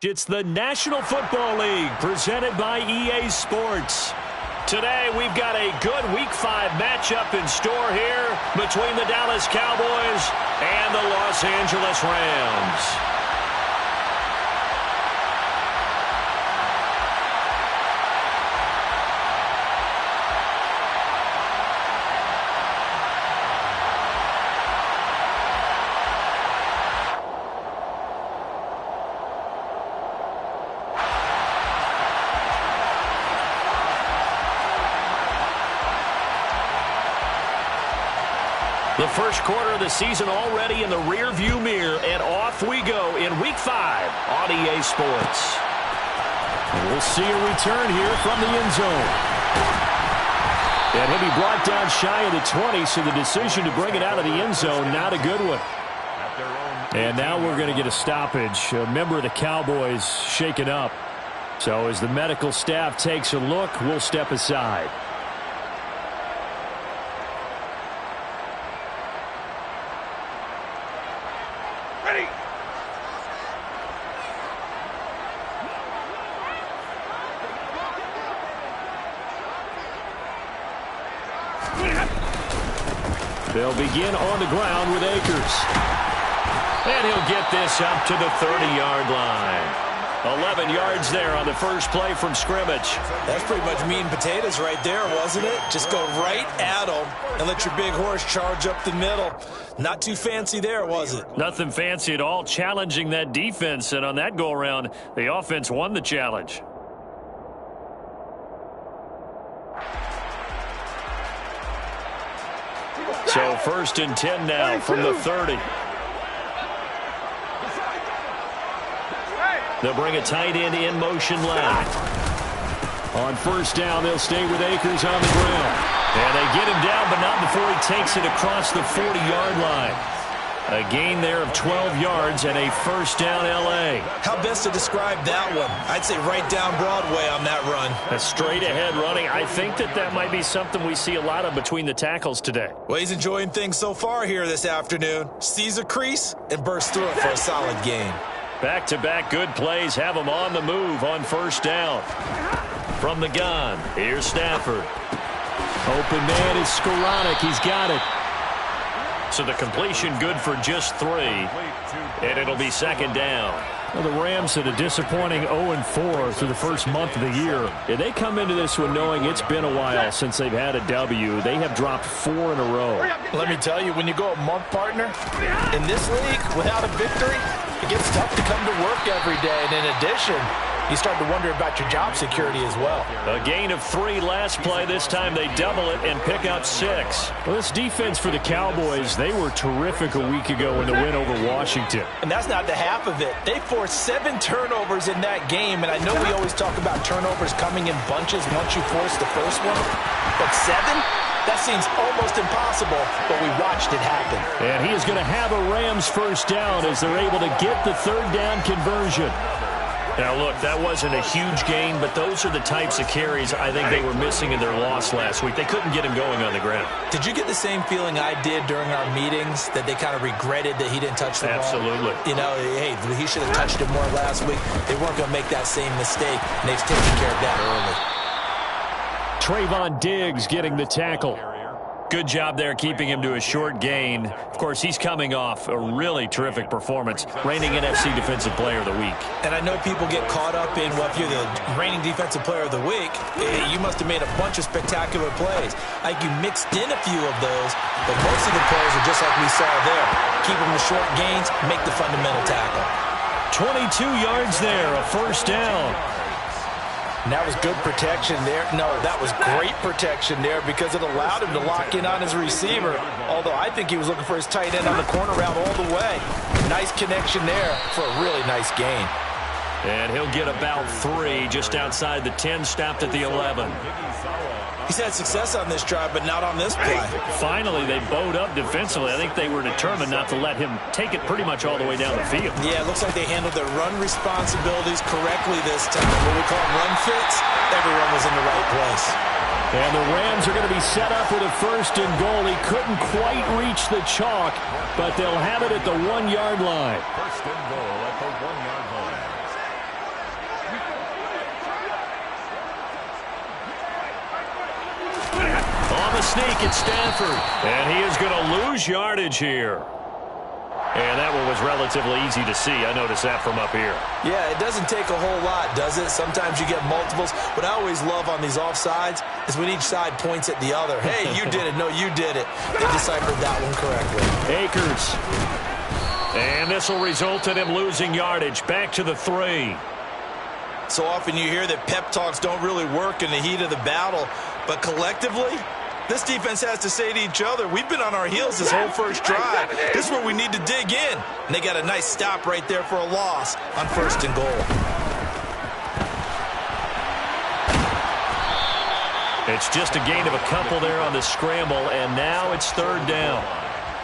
It's the National Football League presented by EA Sports. Today we've got a good Week 5 matchup in store here between the Dallas Cowboys and the Los Angeles Rams. The first quarter of the season already in the rear-view mirror, and off we go in Week 5 on EA Sports. We'll see a return here from the end zone. And he'll be brought down shy of the 20, so the decision to bring it out of the end zone, not a good one. And now we're going to get a stoppage. A member of the Cowboys shaken up. So as the medical staff takes a look, we'll step aside. They'll begin on the ground with Akers. And he'll get this up to the 30-yard line. 11 yards there on the first play from scrimmage. That's pretty much meat and potatoes right there, wasn't it? Just go right at them and let your big horse charge up the middle. Not too fancy there, was it? Nothing fancy at all, challenging that defense. And on that go-around, the offense won the challenge. So 1st and 10 now from the 30. They'll bring a tight end in motion left. On first down, they'll stay with Akers on the ground. And they get him down, but not before he takes it across the 40-yard line. A gain there of 12 yards and a first down L.A. How best to describe that one? I'd say right down Broadway on that run. A straight-ahead running. I think that might be something we see a lot of between the tackles today. Well, he's enjoying things so far here this afternoon. Sees a crease and bursts through it for a solid gain. Back-to-back good plays have him on the move on first down. From the gun, here's Stafford. Open man is Skoranek. He's got it. So the completion good for just 3, and it'll be second down. Well, the Rams had a disappointing 0-4 through the first month of the year. And they come into this one knowing it's been a while since they've had a W. They have dropped 4 in a row. Let me tell you, when you go a month, partner, in this league without a victory, it gets tough to come to work every day. And in addition, you start to wonder about your job security as well. A gain of 3 last play. This time they double it and pick up 6. Well, this defense for the Cowboys, they were terrific a week ago in the win over Washington. And that's not the half of it. They forced 7 turnovers in that game. And I know we always talk about turnovers coming in bunches once you force the first one. But 7? That seems almost impossible, but we watched it happen. And he is going to have a Rams first down as they're able to get the third down conversion. Now, look, that wasn't a huge gain, but those are the types of carries I think they were missing in their loss last week. They couldn't get him going on the ground. Did you get the same feeling I did during our meetings, that they kind of regretted that he didn't touch the ball? Absolutely. You know, hey, he should have touched it more last week. They weren't going to make that same mistake, and they've taken care of that early. Trayvon Diggs getting the tackle. Good job there keeping him to a short gain. Of course, he's coming off a really terrific performance, reigning NFC Defensive Player of the Week. And I know people get caught up in, well, if you're the reigning Defensive Player of the Week, you must have made a bunch of spectacular plays. I think you mixed in a few of those, but most of the plays are just like we saw there. Keep them to short gains, make the fundamental tackle. 22 yards there, a first down. And that was good protection there. No, that was great protection there because it allowed him to lock in on his receiver. Although I think he was looking for his tight end on the corner route all the way. Nice connection there for a really nice gain. And he'll get about 3 just outside the 10, stopped at the 11. He's had success on this drive, but not on this play. Finally, they bowed up defensively. I think they were determined not to let him take it pretty much all the way down the field. Yeah, it looks like they handled their run responsibilities correctly this time. What we call run fits, everyone was in the right place. And the Rams are going to be set up with a first and goal. He couldn't quite reach the chalk, but they'll have it at the 1-yard line. First and goal at the 1-yard line. sneak at Stafford. And he is going to lose yardage here. And that one was relatively easy to see. I noticed that from up here. Yeah, it doesn't take a whole lot, does it? Sometimes you get multiples. What I always love on these offsides is when each side points at the other. Hey, you did it. No, you did it. They deciphered that one correctly. Akers. And this will result in him losing yardage. Back to the 3. So often you hear that pep talks don't really work in the heat of the battle. But collectively, this defense has to say to each other, we've been on our heels this whole first drive. This is where we need to dig in. And they got a nice stop right there for a loss on 1st and goal. It's just a gain of a couple there on the scramble, and now it's 3rd down.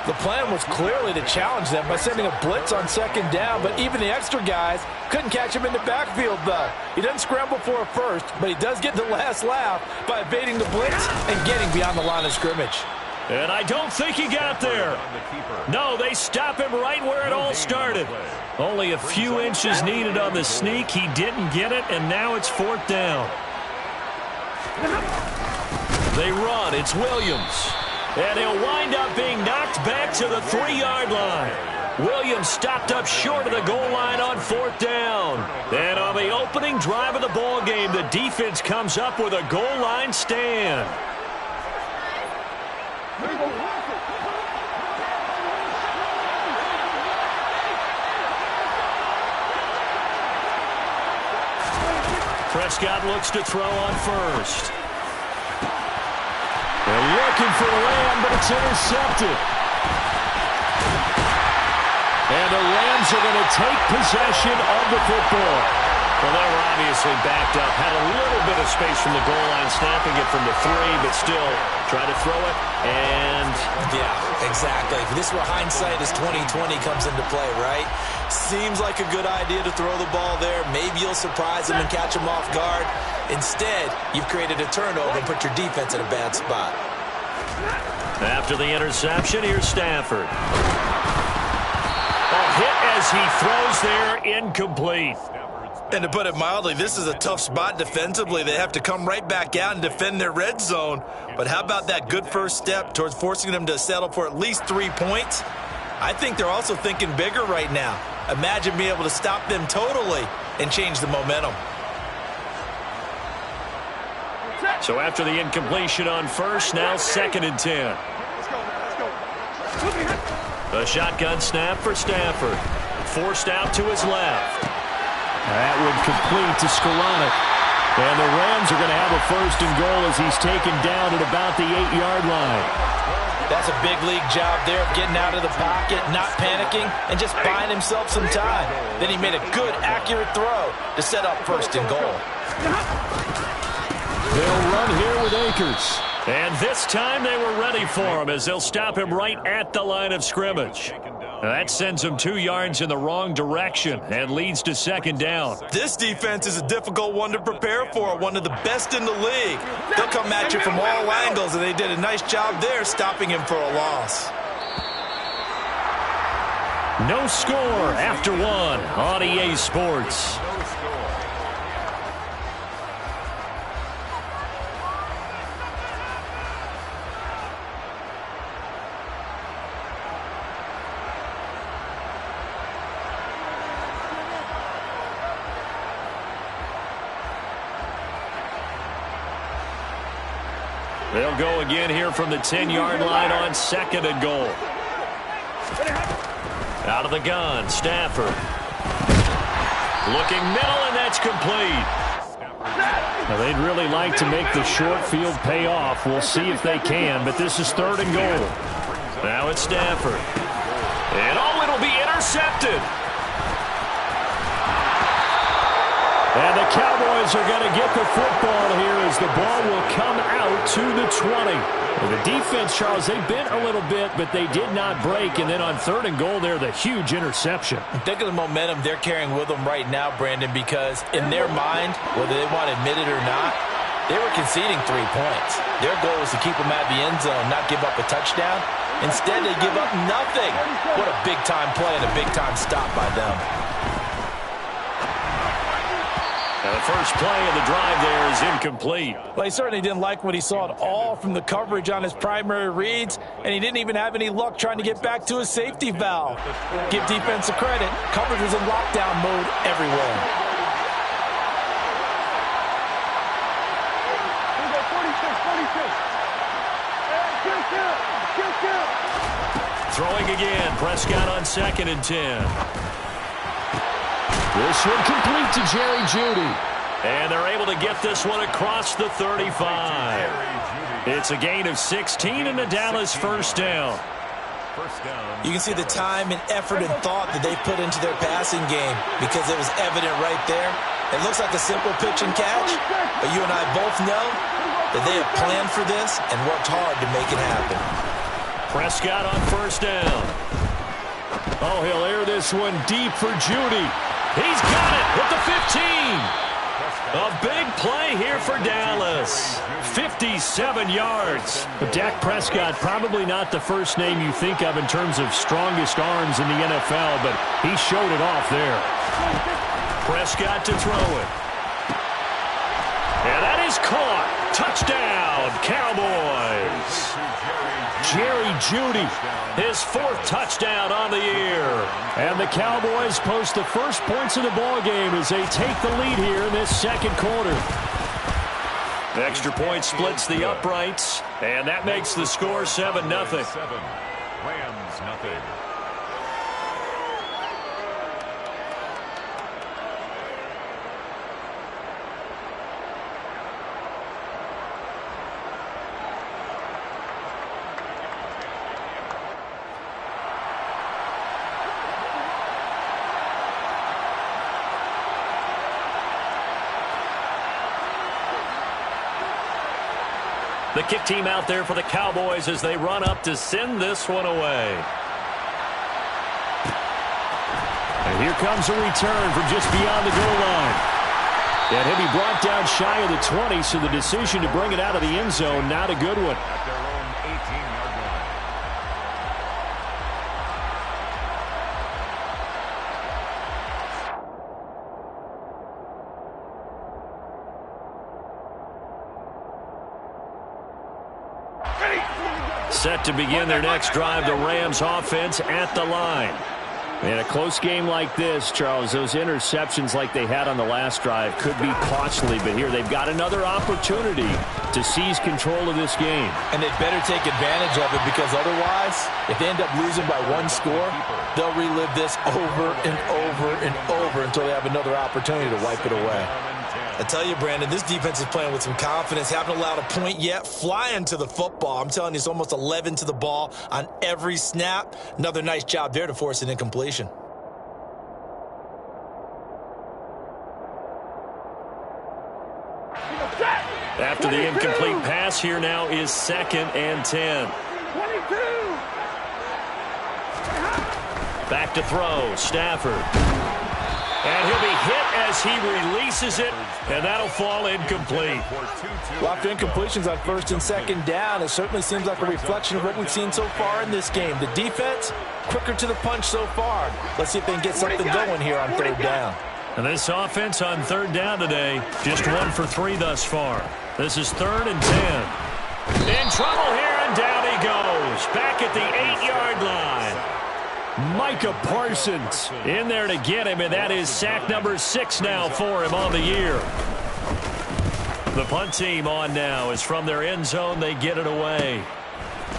The plan was clearly to challenge them by sending a blitz on 2nd down, but even the extra guys couldn't catch him in the backfield, though. He doesn't scramble for a first, but he does get the last laugh by evading the blitz and getting beyond the line of scrimmage. And I don't think he got there. No, they stop him right where it all started. Only a few inches needed on the sneak. He didn't get it, and now it's 4th down. They run. It's Williams. And he'll wind up being knocked back to the 3-yard line. Williams stopped up short of the goal line on 4th down. And on the opening drive of the ball game, the defense comes up with a goal line stand. Prescott looks to throw on 1st. They're looking for Lamb, but it's intercepted. And the Rams are going to take possession of the football. Well, they were obviously backed up. Had a little bit of space from the goal line, snapping it from the 3, but still try to throw it. And yeah, exactly. This is where hindsight is 20/20 comes into play, right? Seems like a good idea to throw the ball there. Maybe you'll surprise them and catch them off guard. Instead, you've created a turnover and put your defense in a bad spot. After the interception, here's Stafford. A hit as he throws there, incomplete. And to put it mildly, this is a tough spot defensively. They have to come right back out and defend their red zone. But how about that good first step towards forcing them to settle for at least 3 points? I think they're also thinking bigger right now. Imagine being able to stop them totally and change the momentum. So after the incompletion on 1st, now 2nd and 10. A shotgun snap for Stafford. Forced out to his left. That would complete to Skoranek. And the Rams are going to have a 1st and goal as he's taken down at about the 8-yard line. That's a big league job there of getting out of the pocket, not panicking, and just buying himself some time. Then he made a good, accurate throw to set up 1st and goal. They'll run here with Akers. And this time they were ready for him as they'll stop him right at the line of scrimmage. That sends him 2 yards in the wrong direction and leads to 2nd down. This defense is a difficult one to prepare for, one of the best in the league. They'll come at you from all angles, and they did a nice job there stopping him for a loss. No score after 1 on EA Sports. They'll go again here from the 10-yard line on 2nd and goal. Out of the gun, Stafford. Looking middle, and that's complete. Now, they'd really like to make the short field pay off. We'll see if they can, but this is 3rd and goal. Now it's Stafford. And it'll be intercepted. And the Cowboys are going to get the football here as the ball will come out to the 20. Well, the defense, Charles, they've bent a little bit, but they did not break. And then on 3rd and goal there, the huge interception. Think of the momentum they're carrying with them right now, Brandon, because in their mind, whether they want to admit it or not, they were conceding 3 points. Their goal was to keep them at the end zone, not give up a touchdown. Instead, they give up nothing. What a big-time play and a big-time stop by them. And the first play of the drive there is incomplete. Well, he certainly didn't like what he saw at all from the coverage on his primary reads, and he didn't even have any luck trying to get back to his safety valve. Give defense a credit. Coverage was in lockdown mode everywhere. Throwing again. Prescott on 2nd and 10. This one complete to Jerry Jeudy. And they're able to get this one across the 35. It's a gain of 16 and a Dallas first down. You can see the time and effort and thought that they put into their passing game because it was evident right there. It looks like a simple pitch and catch, but you and I both know that they have planned for this and worked hard to make it happen. Prescott on first down. Oh, he'll air this one deep for Jeudy. He's got it with the 15. A big play here for Dallas. 57 yards. But Dak Prescott, probably not the first name you think of in terms of strongest arms in the NFL, but he showed it off there. Prescott to throw it. And that is caught. Touchdown, Cowboys. Jerry Jeudy, his 4th touchdown on the year. And the Cowboys post the first points of the ball game as they take the lead here in this second quarter. The extra point splits the uprights, and that makes the score 7-0. Rams nothing. The kick team out there for the Cowboys as they run up to send this one away. And here comes a return from just beyond the goal line. And he'll be brought down shy of the 20, so the decision to bring it out of the end zone, not a good one. At their own 18-yard line. Set to begin their next drive, the Rams offense at the line. In a close game like this, Charles, those interceptions like they had on the last drive could be costly, but here they've got another opportunity to seize control of this game. And they'd better take advantage of it because otherwise, if they end up losing by 1 score, they'll relive this over and over and over until they have another opportunity to wipe it away. I tell you, Brandon, this defense is playing with some confidence. Haven't allowed a point yet. Flying to the football. I'm telling you, it's almost 11 to the ball on every snap. Another nice job there to force an incompletion. After the incomplete pass, here now is 2nd and 10. 22. Back to throw, Stafford. And he'll be hit as he releases it, and that'll fall incomplete. Locked incompletions on 1st and 2nd down. It certainly seems like a reflection of what we've seen so far in this game. The defense, quicker to the punch so far. Let's see if they can get something going here on 3rd down. And this offense on 3rd down today, just 1 for 3 thus far. This is 3rd and 10. In trouble here, and down he goes. Back at the 8-yard line. Micah Parsons in there to get him, and that is sack number 6 now for him on the year. The punt team on now is from their end zone. They get it away.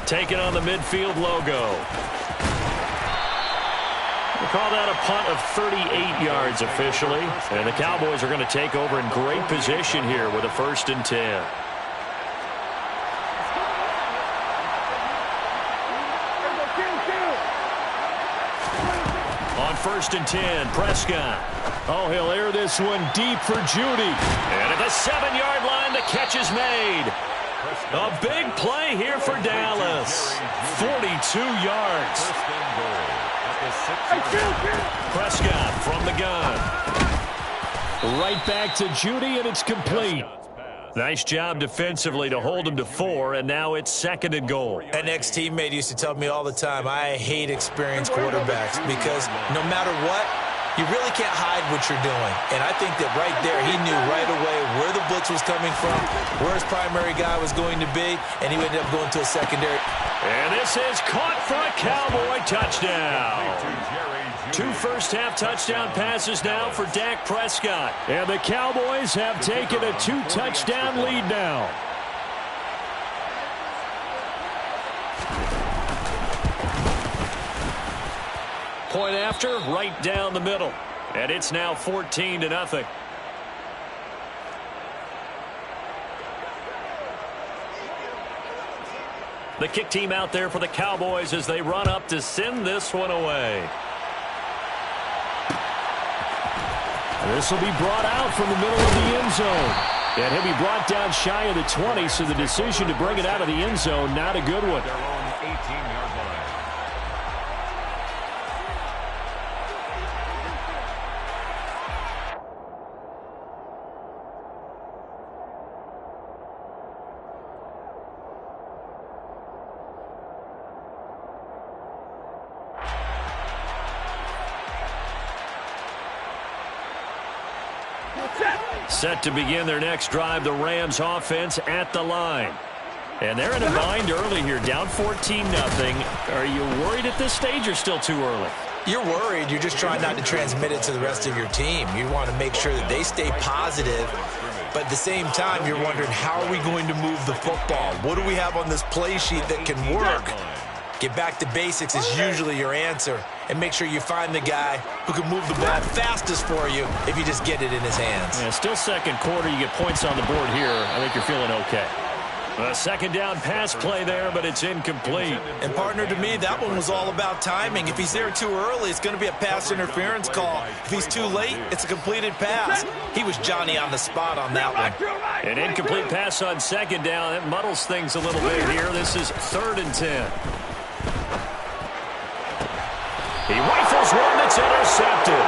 Taking on the midfield logo. We'll call that a punt of 38 yards officially. And the Cowboys are going to take over in great position here with a 1st and 10. On 1st and 10, Prescott. Oh, he'll air this one deep for Jeudy. And at the 7-yard line, the catch is made. A big play here for Dallas. 42 yards. Prescott from the gun. Right back to Jeudy, and it's complete. Nice job defensively to hold him to 4, and now it's 2nd and goal. An ex-teammate used to tell me all the time, I hate experienced quarterbacks because no matter what, You really can't hide what you're doing. And I think that right there, he knew right away where the blitz was coming from, where his primary guy was going to be, and he ended up going to a secondary. And this is caught for a Cowboy touchdown. 2 first-half touchdown passes now for Dak Prescott. And the Cowboys have taken a 2-touchdown lead now. Point after, right down the middle. And it's now 14-0. The kick team out there for the Cowboys as they run up to send this one away. This will be brought out from the middle of the end zone. And he'll be brought down shy of the 20, so the decision to bring it out of the end zone, not a good one. Their own 18-yard line. Set to begin their next drive, the Rams offense at the line. And they're in a bind early here, down 14-0. Are you worried at this stage or still too early? You're worried. You're just trying not to transmit it to the rest of your team. You want to make sure that they stay positive. But at the same time, you're wondering, how are we going to move the football? What do we have on this play sheet that can work? Get back to basics is usually your answer. And make sure you find the guy who can move the ball fastest for you if you just get it in his hands. Yeah, still second quarter. You get points on the board here. I think you're feeling okay. A second down pass play there, but it's incomplete. And, partner, to me, that one was all about timing. If he's there too early, it's going to be a pass interference call. If he's too late, it's a completed pass. He was Johnny on the spot on that one. An incomplete pass on second down. That muddles things a little bit here. This is 3rd and 10. He rifles one that's intercepted.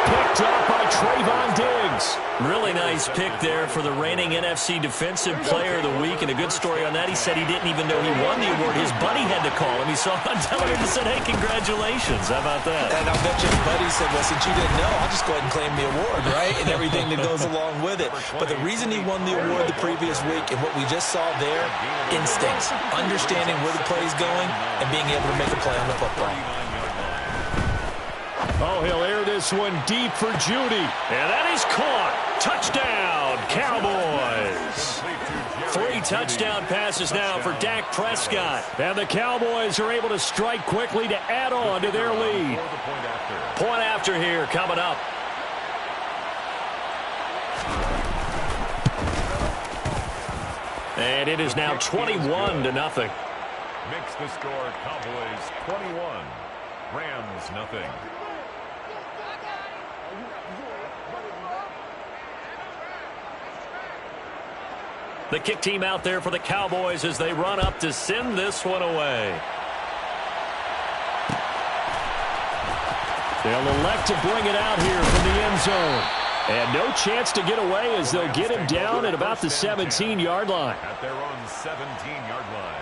Picked up by Trayvon Diggs. Really nice pick there for the reigning NFC Defensive Player of the Week. And a good story on that, he said he didn't even know he won the award. His buddy had to call him. He saw him on television and said, hey, congratulations. How about that? And I bet you his buddy said, well, since you didn't know, I'll just go ahead and claim the award, right? And everything that goes along with it. But the reason he won the award the previous week and what we just saw there, instincts, understanding where the play is going and being able to make a play on the football. Oh, he'll air this one deep for Judy. And that is caught. Touchdown, Cowboys. 3 touchdown passes now for Dak Prescott. And the Cowboys are able to strike quickly to add on to their lead. Point after here coming up. And it is now 21-0. Makes the score Cowboys 21, Rams nothing. The kick team out there for the Cowboys as they run up to send this one away. They'll elect to bring it out here from the end zone. And no chance to get away as they'll get him down at about the 17-yard line. At their own 17-yard line.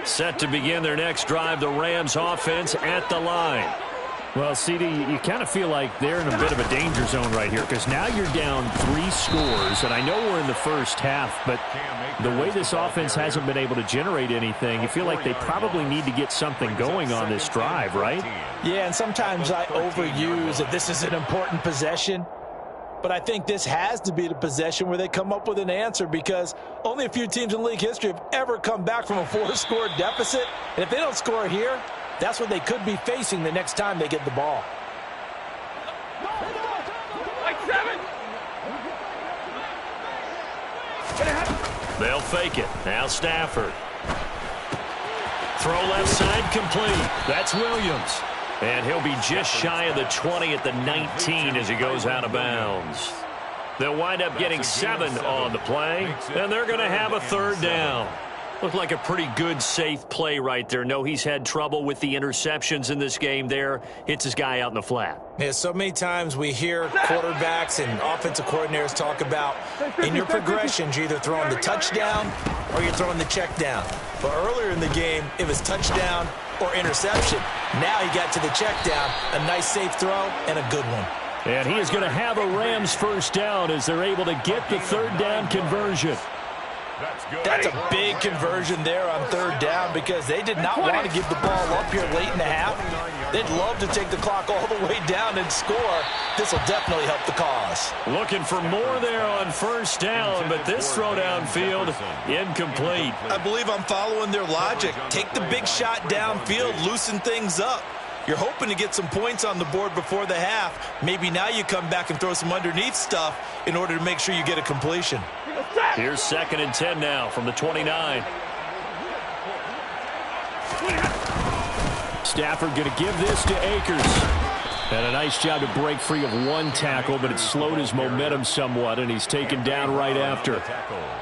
Set to begin their next drive, the Rams offense at the line. Well, CD, you kind of feel like they're in a bit of a danger zone right here because now you're down 3 scores, and I know we're in the first half, but the way this offense hasn't been able to generate anything, you feel like they probably need to get something going on this drive, right? Yeah, and sometimes I overuse that this is an important possession. But I think this has to be the possession where they come up with an answer because only a few teams in league history have ever come back from a 4-score deficit. And if they don't score here, that's what they could be facing the next time they get the ball. They'll fake it. Now Stafford. Throw left side complete. That's Williams. And he'll be just shy of the 20 at the 19 as he goes out of bounds. They'll wind up getting 7 on the play, and they're going to have a 3rd down. Looked like a pretty good, safe play right there. No, he's had trouble with the interceptions in this game there. Hits his guy out in the flat. Yeah, so many times we hear quarterbacks and offensive coordinators talk about in your progressions, you're either throwing the touchdown or you're throwing the check down. But earlier in the game, it was touchdown or interception. Now he got to the check down, a nice safe throw, and a good one. And he is going to have a Rams first down as they're able to get the third down conversion. That's a big conversion there on third down because they did not want to give the ball up here late in the half. They'd love to take the clock all the way down and score. This will definitely help the cause. Looking for more there on first down, but this throw downfield, incomplete. I believe I'm following their logic. Take the big shot downfield, loosen things up. You're hoping to get some points on the board before the half. Maybe now you come back and throw some underneath stuff in order to make sure you get a completion. Here's 2nd and 10 now from the 29. Stafford going to give this to Akers. And a nice job to break free of one tackle, but it slowed his momentum somewhat, and he's taken down right after.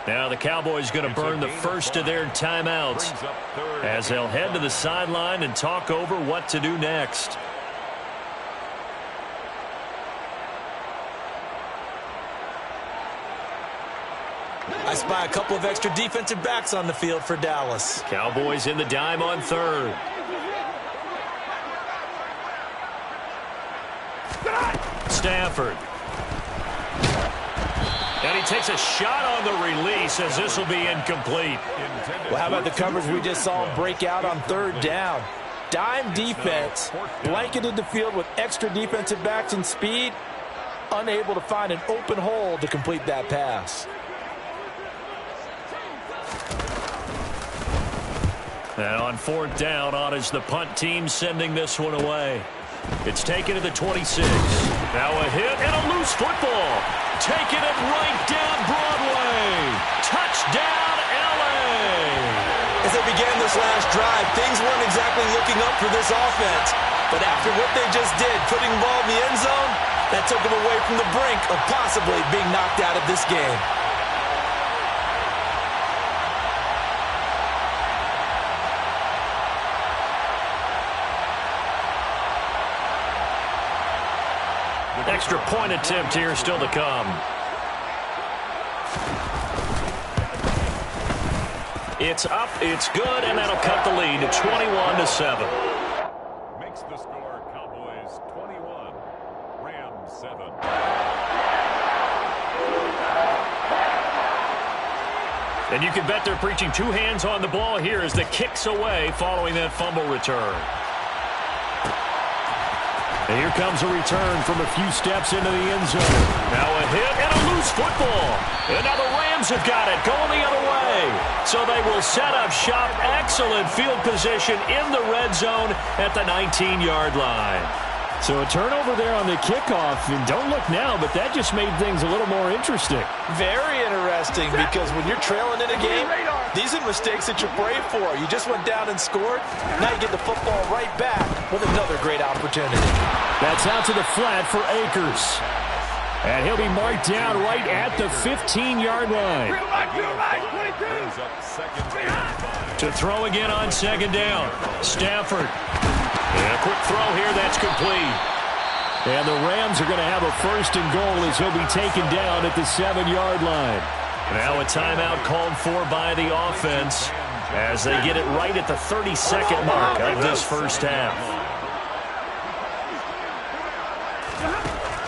Now the Cowboys going to burn the first of their timeouts as they'll head to the sideline and talk over what to do next. I spy a couple of extra defensive backs on the field for Dallas. Cowboys in the dime on third. Stafford. And he takes a shot on the release as this will be incomplete. Well, how about the coverage we just saw break out on third down? Dime defense, blanketed the field with extra defensive backs and speed, unable to find an open hole to complete that pass. And on fourth down, on is the punt team sending this one away. It's taken to the 26. Now a hit and a loose football. Taking it right down Broadway. Touchdown, LA. As they began this last drive, things weren't exactly looking up for this offense. But after what they just did, putting the ball in the end zone, that took them away from the brink of possibly being knocked out of this game. Extra point attempt here still to come. It's up, it's good, and that'll cut the lead to 21-7. Makes the score Cowboys 21, Rams 7. And you can bet they're preaching two hands on the ball here as the kick's away following that fumble return. And here comes a return from a few steps into the end zone. Now a hit and a loose football. And now the Rams have got it going the other way. So they will set up shop. Excellent field position in the red zone at the 19-yard line. So a turnover there on the kickoff. And don't look now, but that just made things a little more interesting. Very interesting because when you're trailing in a game, these are mistakes that you pray for. You just went down and scored. Now you get the football right back with another great opportunity. That's out to the flat for Akers. And he'll be marked down right at the 15-yard line. To throw again on second down. Stafford. And a quick throw here. That's complete. And the Rams are going to have a first and goal as he'll be taken down at the 7-yard line. Now a timeout called for by the offense as they get it right at the 32nd mark of this first half.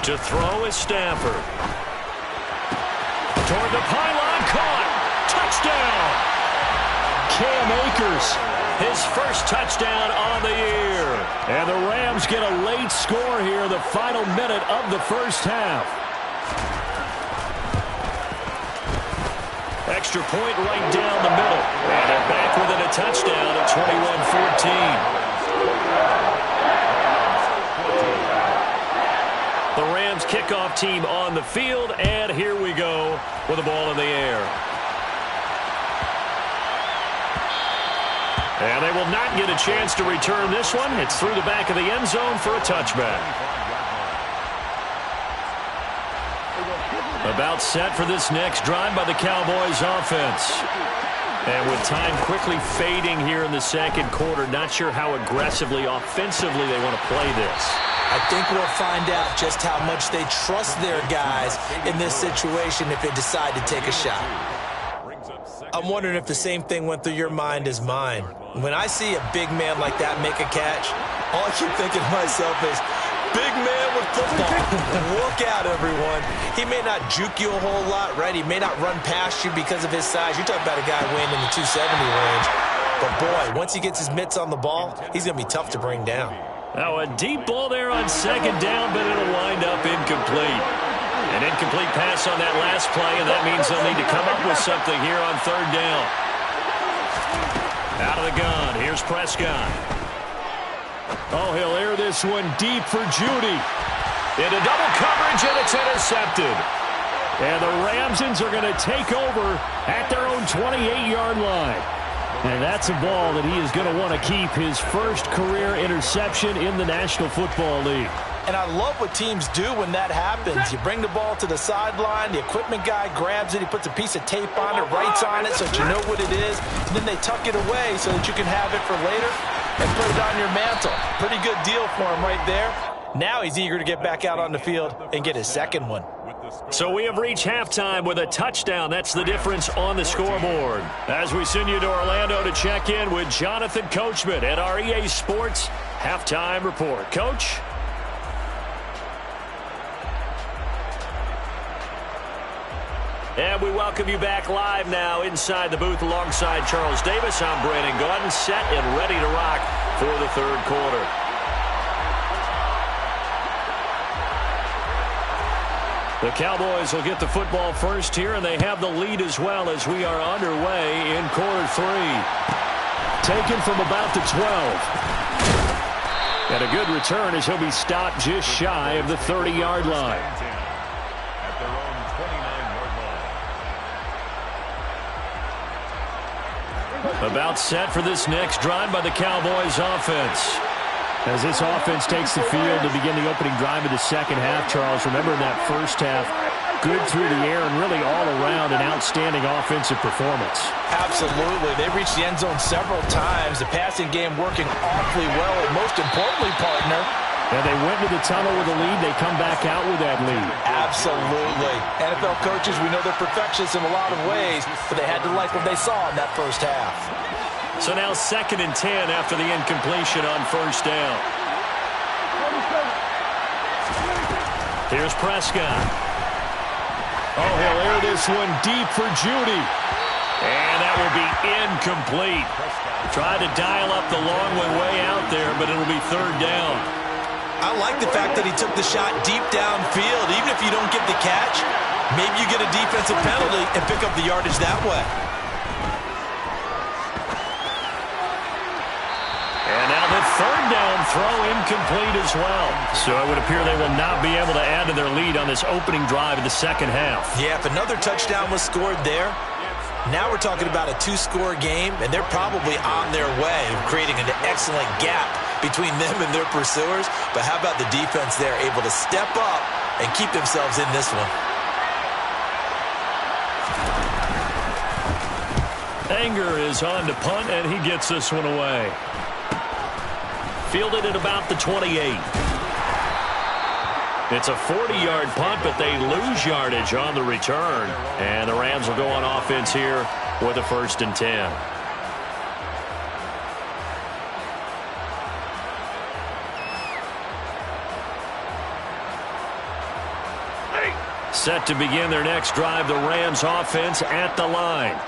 To throw is Stafford. Toward the pylon, caught. Touchdown. Cam Akers, his first touchdown on the year. And the Rams get a late score here, the final minute of the first half. Extra point right down the middle. And they're back within a touchdown at 21-14. The Rams kickoff team on the field, and here we go with the ball in the air. And they will not get a chance to return this one. It's through the back of the end zone for a touchback. About set for this next drive by the Cowboys offense. And with time quickly fading here in the second quarter, not sure how aggressively, offensively they want to play this. I think we'll find out just how much they trust their guys in this situation if they decide to take a shot. I'm wondering if the same thing went through your mind as mine. When I see a big man like that make a catch, all I keep thinking to myself is, big man with football. Look out, everyone. He may not juke you a whole lot, right? He may not run past you because of his size. You're talking about a guy weighing in the 270 range. But, boy, once he gets his mitts on the ball, he's going to be tough to bring down. Now a deep ball there on second down, but it'll wind up incomplete. An incomplete pass on that last play, and that means they'll need to come up with something here on third down. Out of the gun, here's Prescott. Oh, he'll air this one deep for Judy. Into double coverage, and it's intercepted. And the Ramsons are going to take over at their own 28-yard line. And that's a ball that he is going to want to keep, his first career interception in the National Football League. And I love what teams do when that happens. You bring the ball to the sideline, the equipment guy grabs it, he puts a piece of tape on it, writes on it so that you know what it is, and then they tuck it away so that you can have it for later and put it on your mantle. Pretty good deal for him right there. Now he's eager to get back out on the field and get his second one. So we have reached halftime with a touchdown. That's the difference on the scoreboard. As we send you to Orlando to check in with Jonathan Coachman at our EA Sports Halftime Report. Coach? And we welcome you back live now inside the booth alongside Charles Davis. I'm Brandon Gaudin, set and ready to rock for the third quarter. The Cowboys will get the football first here, and they have the lead as well as we are underway in quarter three. Taken from about the 12. And a good return as he'll be stopped just shy of the 30-yard line. About set for this next drive by the Cowboys offense. As this offense takes the field to begin the opening drive of the second half, Charles, remember in that first half, good through the air and really all around an outstanding offensive performance. Absolutely. They reached the end zone several times. The passing game working awfully well, and most importantly, partner, and they went to the tunnel with a lead. They come back out with that lead. Absolutely. NFL coaches, we know they're perfectionists in a lot of ways, but they had to like what they saw in that first half. So now 2nd and 10 after the incompletion on first down. Here's Prescott. Oh, he'll air this one deep for Judy. And that will be incomplete. Tried to dial up the long one way out there, but it'll be third down. I like the fact that he took the shot deep downfield. Even if you don't get the catch, maybe you get a defensive penalty and pick up the yardage that way. And now the third down throw incomplete as well. So it would appear they will not be able to add to their lead on this opening drive of the second half. Yeah, if another touchdown was scored there, now we're talking about a 2-score game, and they're probably on their way of creating an excellent gap between them and their pursuers. But how about the defense there, able to step up and keep themselves in this one? Anger is on to punt, and he gets this one away. Fielded at about the 28. It's a 40-yard punt, but they lose yardage on the return. And the Rams will go on offense here with a 1st and 10. Set to begin their next drive, the Rams offense at the line.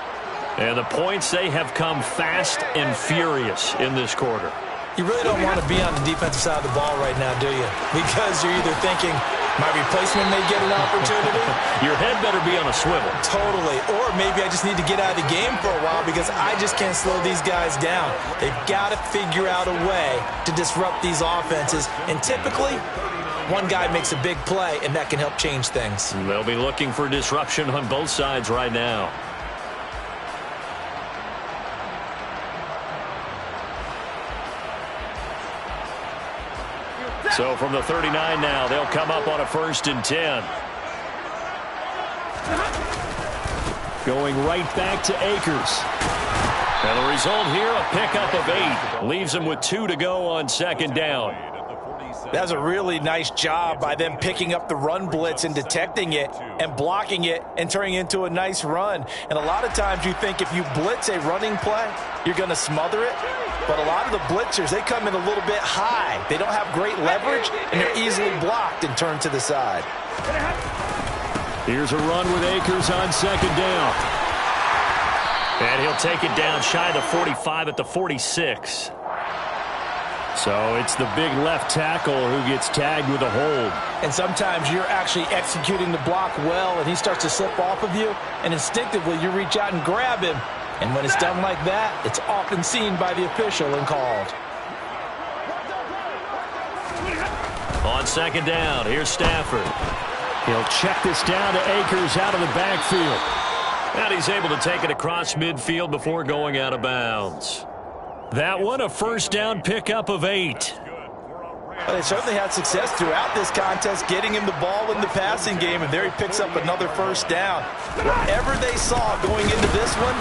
And the points, they have come fast and furious in this quarter. You really don't want to be on the defensive side of the ball right now, do you? Because you're either thinking, my replacement may get an opportunity. Your head better be on a swivel. Totally. Or maybe I just need to get out of the game for a while because I just can't slow these guys down. They've got to figure out a way to disrupt these offenses. And typically, one guy makes a big play, and that can help change things. They'll be looking for disruption on both sides right now. So from the 39 now, they'll come up on a 1st and 10. Going right back to Akers. And the result here, a pickup of 8. Leaves him with 2 to go on second down. That's a really nice job by them picking up the run blitz and detecting it and blocking it and turning it into a nice run. And a lot of times you think if you blitz a running play, you're going to smother it. But a lot of the blitzers, they come in a little bit high. They don't have great leverage, and they're easily blocked and turned to the side. Here's a run with Akers on second down. And he'll take it down shy of the 45 at the 46. So it's the big left tackle who gets tagged with a hold. And sometimes you're actually executing the block well, and he starts to slip off of you, and instinctively you reach out and grab him. And when it's done like that, it's often seen by the official and called. On second down, here's Stafford. He'll check this down to Akers out of the backfield. And he's able to take it across midfield before going out of bounds. That one, a first down pickup of 8. Well, they certainly had success throughout this contest, getting him the ball in the passing game, and there he picks up another first down. Whatever they saw going into this one,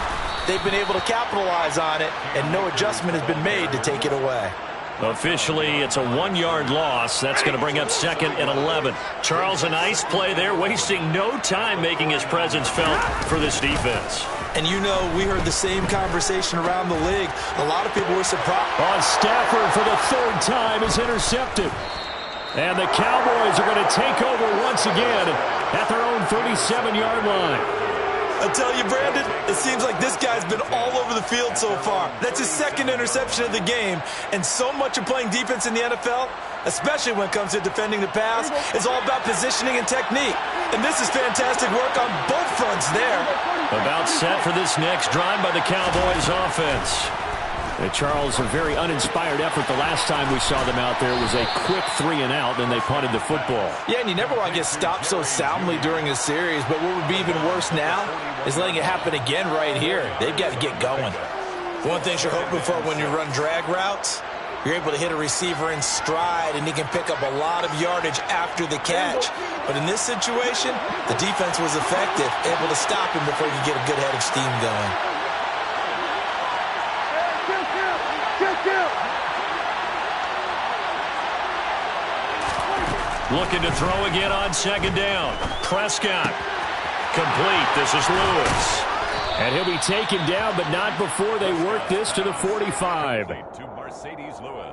they've been able to capitalize on it, and no adjustment has been made to take it away. Officially, it's a 1-yard loss. That's going to bring up second and 11. Charles, a nice play there, wasting no time making his presence felt for this defense. And you know, we heard the same conversation around the league. A lot of people were surprised. On Stafford for the 3rd time is intercepted. And the Cowboys are going to take over once again at their own 37-yard line. I tell you, Brandon, it seems like this guy's been all over the field so far. That's his 2nd interception of the game. And so much of playing defense in the NFL, especially when it comes to defending the pass, is all about positioning and technique. And this is fantastic work on both fronts there. About set for this next drive by the Cowboys offense. Charles, a very uninspired effort the last time we saw them out there. It was a quick 3-and-out, then they punted the football. Yeah, and you never want to get stopped so soundly during a series, but what would be even worse now is letting it happen again right here. They've got to get going. One thing you're hoping for when you run drag routes, you're able to hit a receiver in stride, and he can pick up a lot of yardage after the catch. But in this situation, the defense was effective, able to stop him before you get a good head of steam going. Looking to throw again on second down. Prescott. Complete. This is Lewis. And he'll be taken down, but not before they work this to the 45.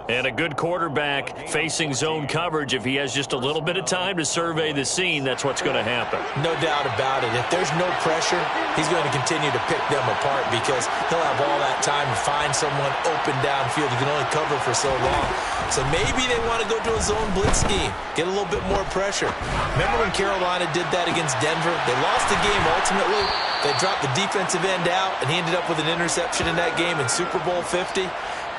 And a good quarterback facing zone coverage. If he has just a little bit of time to survey the scene, that's what's going to happen. No doubt about it. If there's no pressure, he's going to continue to pick them apart because he'll have all that time to find someone open downfield. He can only cover for so long. So maybe they want to go to a zone blitz scheme, get a little bit more pressure. Remember when Carolina did that against Denver? They lost the game ultimately. They dropped the defensive end out, and he ended up with an interception in that game in Super Bowl 50.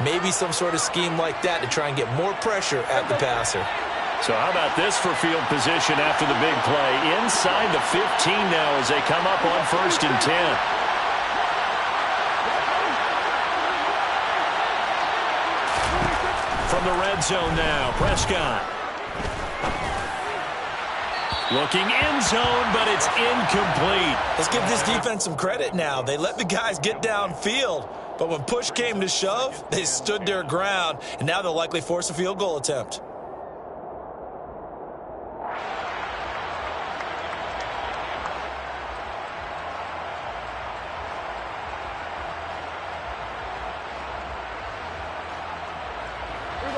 Maybe some sort of scheme like that to try and get more pressure at the passer. So how about this for field position after the big play? Inside the 15 now as they come up on 1st and 10. From the red zone now, Prescott. Looking end zone, but it's incomplete. Let's give this defense some credit now. They let the guys get downfield, but when push came to shove, they stood their ground, and now they'll likely force a field goal attempt.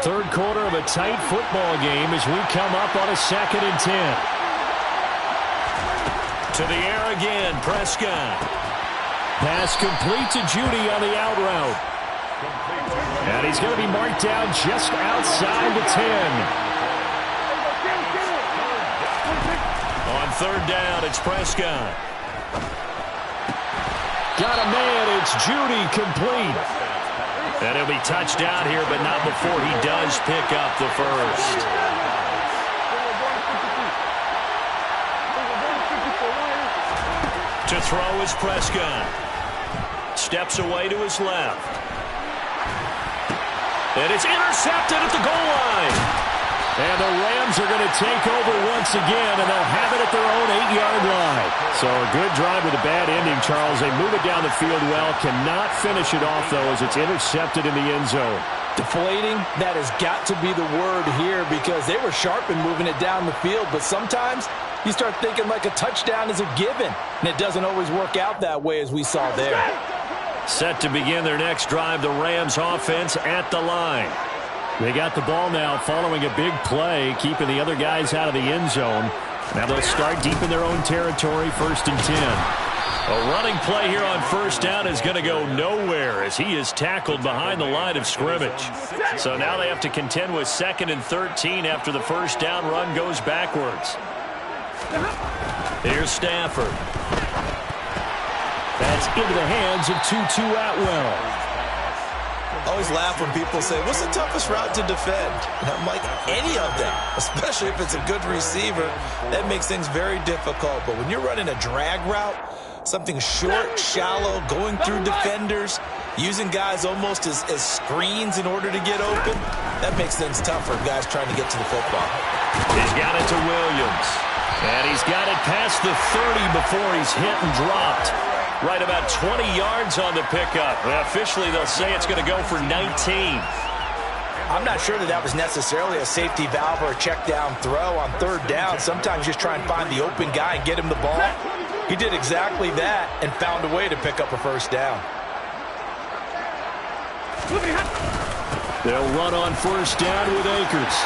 Third quarter of a tight football game as we come up on a 2nd and 10. To the air again, Prescott. Pass complete to Judy on the out route. And he's going to be marked down just outside the 10. On 3rd down, it's Prescott. Got a man, it's Judy, complete. And he'll be touched down here, but not before he does pick up the first. To throw is Prescott. Steps away to his left. And it's intercepted at the goal line. And the Rams are going to take over once again, and they'll have it at their own 8-yard line. So a good drive with a bad ending, Charles. They move it down the field well, cannot finish it off, though, as it's intercepted in the end zone. Deflating, that has got to be the word here, because they were sharp in moving it down the field, but sometimes you start thinking like a touchdown is a given, and it doesn't always work out that way, as we saw there. Set to begin their next drive, the Rams offense at the line. They got the ball now following a big play, keeping the other guys out of the end zone. Now they'll start deep in their own territory, 1st and 10. A running play here on 1st down is going to go nowhere as he is tackled behind the line of scrimmage. So now they have to contend with 2nd and 13 after the 1st down run goes backwards. Here's Stafford. That's into the hands of Tutu Atwell. I always laugh when people say, what's the toughest route to defend? And I'm like, any of them, especially if it's a good receiver. That makes things very difficult. But when you're running a drag route, something short, shallow, going through defenders, using guys almost as screens in order to get open, that makes things tough for guys trying to get to the football. He's got it to Williams. And he's got it past the 30 before he's hit and dropped. Right about 20 yards on the pickup. Officially, they'll say it's going to go for 19. I'm not sure that was necessarily a safety valve or a check down throw on 3rd down. Sometimes just try and find the open guy and get him the ball. He did exactly that and found a way to pick up a 1st down. They'll run on 1st down with Akers.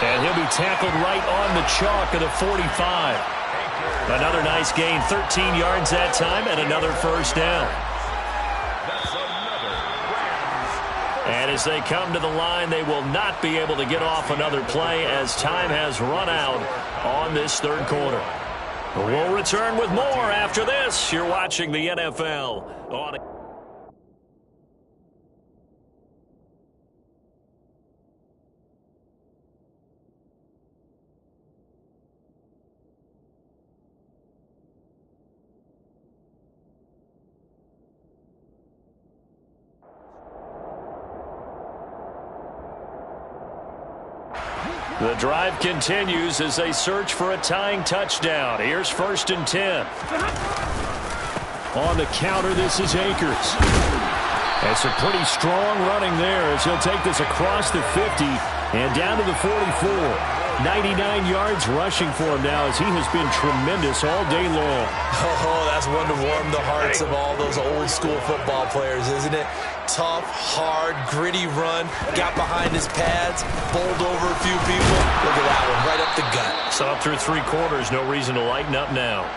And he'll be tackled right on the chalk of the 45. Another nice gain, 13 yards that time, and another 1st down. And as they come to the line, they will not be able to get off another play as time has run out on this 3rd quarter. We'll return with more after this. You're watching the NFL on The drive continues as they search for a tying touchdown. Here's 1st and 10. On the counter, this is Akers. That's a pretty strong running there as he'll take this across the 50 and down to the 44. 99 yards rushing for him now as he has been tremendous all day long. Oh, that's one to warm the hearts of all those old school football players, isn't it? Tough, hard, gritty run, got behind his pads, bowled over a few people. Look at that one, right up the gut. So up through 3 quarters, no reason to lighten up now.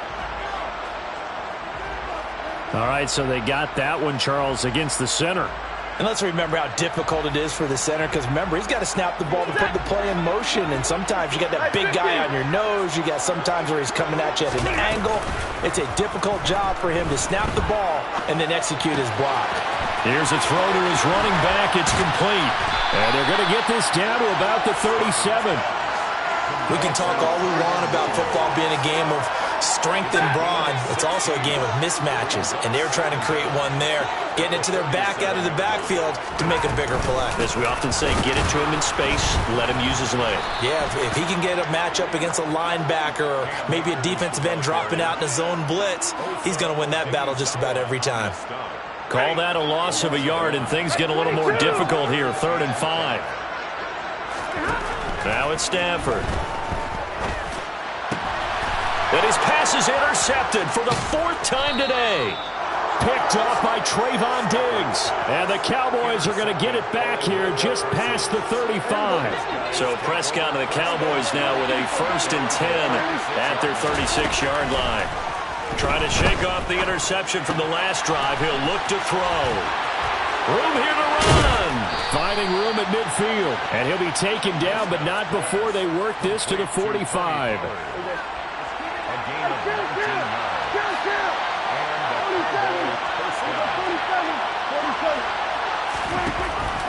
All right, so they got that one, Charles, against the center. And let's remember how difficult it is for the center, because remember, he's got to snap the ball to put the play in motion, and sometimes you got that big guy on your nose. You got sometimes where he's coming at you at an angle. It's a difficult job for him to snap the ball and then execute his block. Here's a throw to his running back. It's complete. And they're going to get this down to about the 37. We can talk all we want about football being a game of strength and brawn. It's also a game of mismatches, and they're trying to create one there, getting it to their back out of the backfield to make a bigger play. As we often say, get it to him in space, let him use his leg. Yeah, if he can get a matchup against a linebacker or maybe a defensive end dropping out in a zone blitz, he's going to win that battle just about every time. Call that a loss of a yard, and things get a little more difficult here, 3rd and 5. Now it's Stafford. And his pass is intercepted for the 4th time today. Picked off by Trayvon Diggs. And the Cowboys are going to get it back here just past the 35. So Prescott and the Cowboys now with a 1st and 10 at their 36-yard line. Trying to shake off the interception from the last drive. He'll look to throw. Room here to run. Finding room at midfield. And he'll be taken down, but not before they work this to the 45.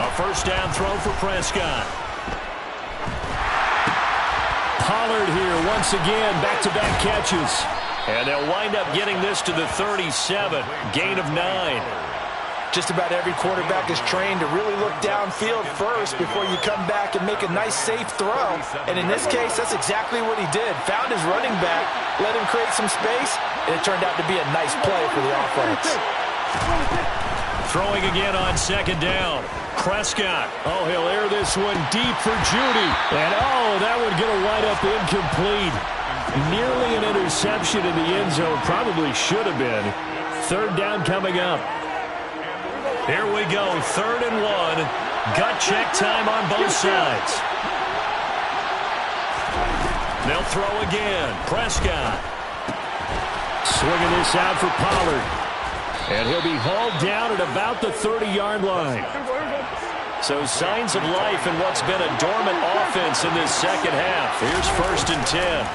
A 1st down throw for Prescott. Pollard here once again, back-to-back catches. And they'll wind up getting this to the 37, gain of 9. Just about every quarterback is trained to really look downfield first before you come back and make a nice, safe throw. And in this case, that's exactly what he did. Found his running back, let him create some space, and it turned out to be a nice play for the offense. Throwing again on second down. Prescott. Oh, he'll air this one deep for Judy. And, oh, that would get a wide-up incomplete. Nearly an interception in the end zone. Probably should have been. Third down coming up. Here we go, 3rd and 1. Gut check time on both sides. They'll throw again. Prescott. Swinging this out for Pollard. And he'll be hauled down at about the 30-yard line. So signs of life in what's been a dormant offense in this second half. Here's 1st and 10.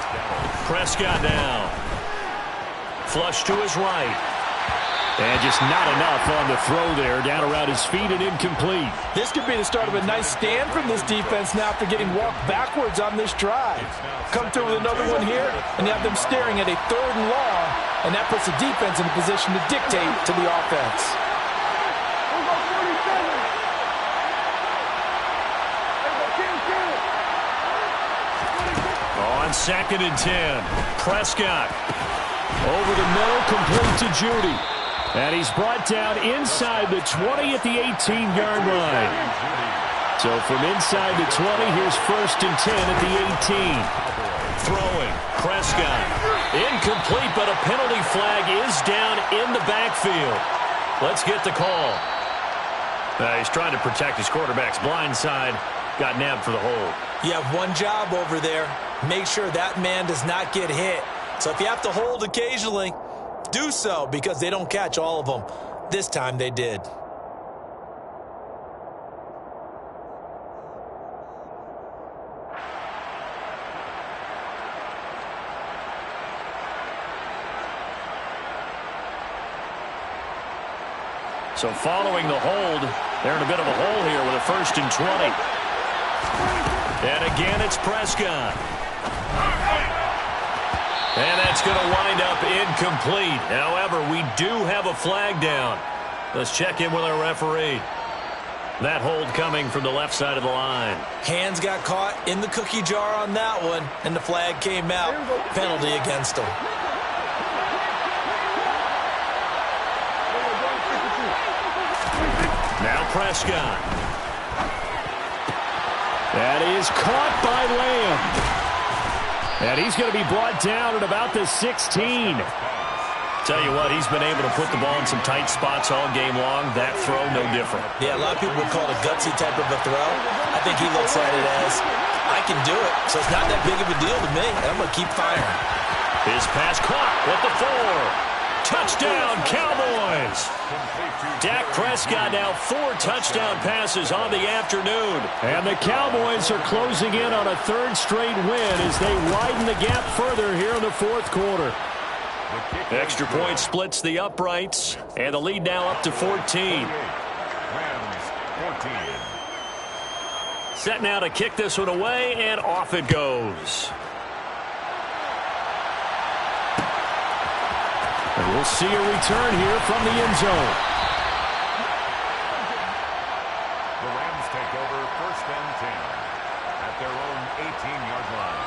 Prescott now. Flush to his right. And just not enough on the throw there. Down around his feet and incomplete. This could be the start of a nice stand from this defense now after getting walked backwards on this drive. Come through with another one here, and you have them staring at a 3rd and long, and that puts the defense in a position to dictate to the offense. On 2nd and 10, Prescott. Over the middle, complete to Judy. And he's brought down inside the 20 at the 18-yard line. So from inside the 20, here's 1st and 10 at the 18. Throwing, Prescott. Incomplete, but a penalty flag is down in the backfield. Let's get the call. He's trying to protect his quarterback's blind side. Got nabbed for the hold. You have one job over there. Make sure that man does not get hit. So if you have to hold occasionally, do so, because they don't catch all of them. This time they did. So following the hold, they're in a bit of a hole here with a 1st and 20. And again, it's Prescott. And that's going to wind up incomplete. However, we do have a flag down. Let's check in with our referee. That hold coming from the left side of the line. Hands got caught in the cookie jar on that one, and the flag came out. Penalty against him. Now Prescott. That is caught by Lamb. And he's going to be brought down at about the 16. Tell you what, he's been able to put the ball in some tight spots all game long. That throw, no different. Yeah, a lot of people would call it a gutsy type of a throw. I think he looks at it as, I can do it, so it's not that big of a deal to me. I'm going to keep firing. His pass caught with the 4. Touchdown, Cowboys! Dak Prescott now 4 touchdown passes on the afternoon. And the Cowboys are closing in on a 3rd straight win as they widen the gap further here in the 4th quarter. Extra point splits the uprights, and the lead now up to 14. Set now to kick this one away, and off it goes. And we'll see a return here from the end zone. The Rams take over 1st and 10 at their own 18-yard line.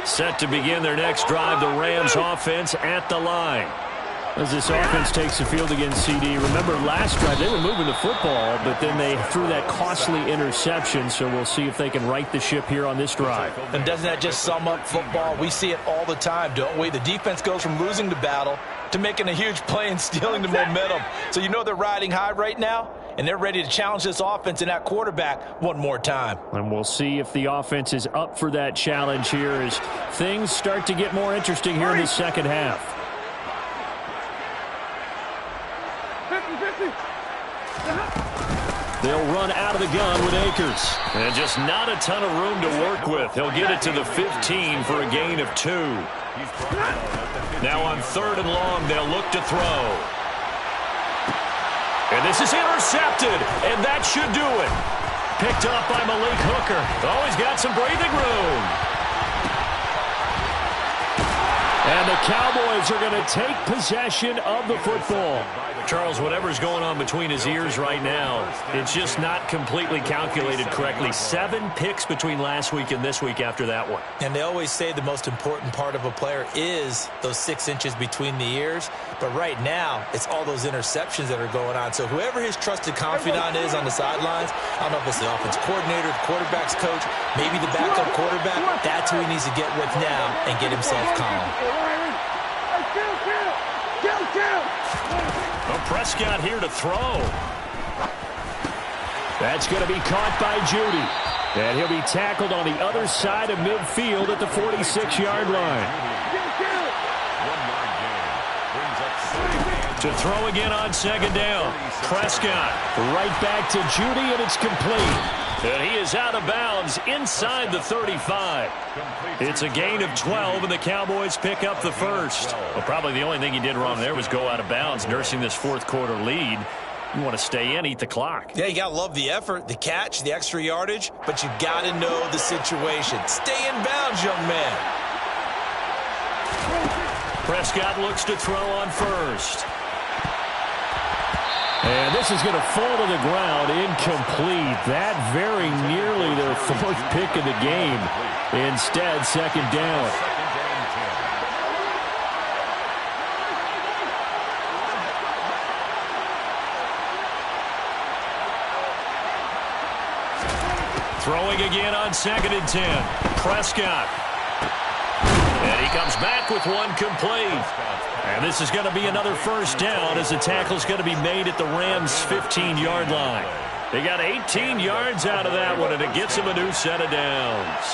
Set to begin their next drive, the Rams offense at the line. As this offense takes the field against CD, remember last drive they were moving the football, but then they threw that costly interception, so we'll see if they can right the ship here on this drive. And doesn't that just sum up football? We see it all the time, don't we? The defense goes from losing the battle to making a huge play and stealing the momentum. So you know they're riding high right now, and they're ready to challenge this offense and that quarterback one more time. And we'll see if the offense is up for that challenge here as things start to get more interesting here in the second half. They'll run out of the gun with Akers. And just not a ton of room to work with. He'll get it to the 15 for a gain of 2. Now on 3rd and long, they'll look to throw. And this is intercepted, and that should do it. Picked up by Malik Hooker. Oh, he's got some breathing room. And the Cowboys are going to take possession of the football. Charles, whatever's going on between his ears right now, it's just not completely calculated correctly. 7 picks between last week and this week after that one. And they always say the most important part of a player is those 6 inches between the ears. But right now, it's all those interceptions that are going on. So whoever his trusted confidant is on the sidelines, I don't know if it's the offense coordinator, the quarterback's coach, maybe the backup quarterback, that's who he needs to get with now and get himself calm. Well, Prescott here to throw. That's going to be caught by Judy. And he'll be tackled on the other side of midfield at the 46-yard line. To throw again on second down. Prescott Right back to Judy, and it's complete. And he is out of bounds inside the 35. It's a gain of 12, and the Cowboys pick up the first. Well, probably the only thing he did wrong there was go out of bounds, nursing this fourth-quarter lead. You want to stay in, eat the clock. Yeah, you got to love the effort, the catch, the extra yardage, but you got to know the situation. Stay in bounds, young man. Prescott looks to throw on first. And this is going to fall to the ground, incomplete. That very nearly their 4th pick of the game. Instead, second down. Throwing again on second and 10. Prescott. And he comes back with one complete. And this is going to be another first down as the tackle is going to be made at the Rams' 15-yard line. They got 18 yards out of that one, and it gets them a new set of downs.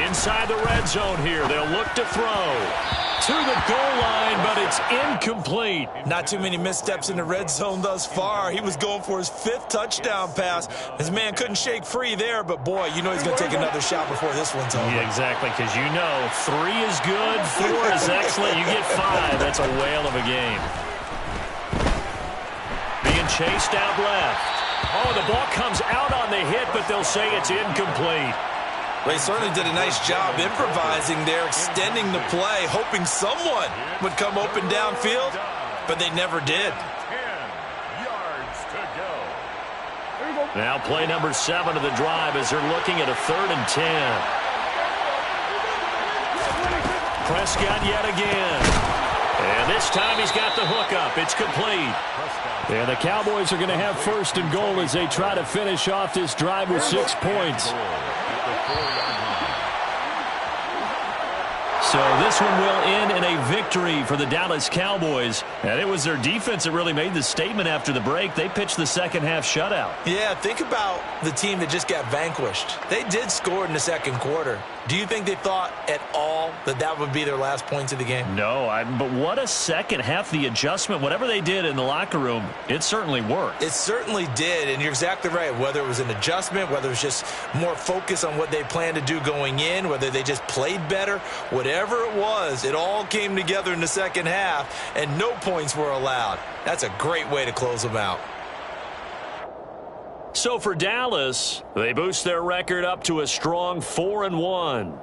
Inside the red zone here, they'll look to throw. To the goal line, but it's incomplete. Not too many missteps in the red zone thus far. He was going for his 5th touchdown pass. His man couldn't shake free there, but boy, you know he's going to take another shot before this one's over. Yeah, exactly, because you know 3 is good, 4 is excellent. You get 5. That's a whale of a game. Being chased out left. Oh, the ball comes out on the hit, but they'll say it's incomplete. Well, he certainly did a nice job improvising there, extending the play, hoping someone would come open downfield, but they never did. 10 yards to go. Now play number 7 of the drive as they're looking at a 3rd and 10. Prescott yet again. And this time he's got the hook up. It's complete. And the Cowboys are going to have 1st and goal as they try to finish off this drive with 6 points. So this one will end in a victory for the Dallas Cowboys. And it was their defense that really made the statement after the break. They pitched the second-half shutout. Yeah, think about the team that just got vanquished. They did score in the second quarter. Do you think they thought at all that that would be their last points of the game? No, but what a second half. The adjustment, whatever they did in the locker room, it certainly worked. It certainly did, and you're exactly right. Whether it was an adjustment, whether it was just more focus on what they planned to do going in, whether they just played better, whatever it was, it all came together in the second half, and no points were allowed. That's a great way to close them out. So for Dallas, they boost their record up to a strong 4-1.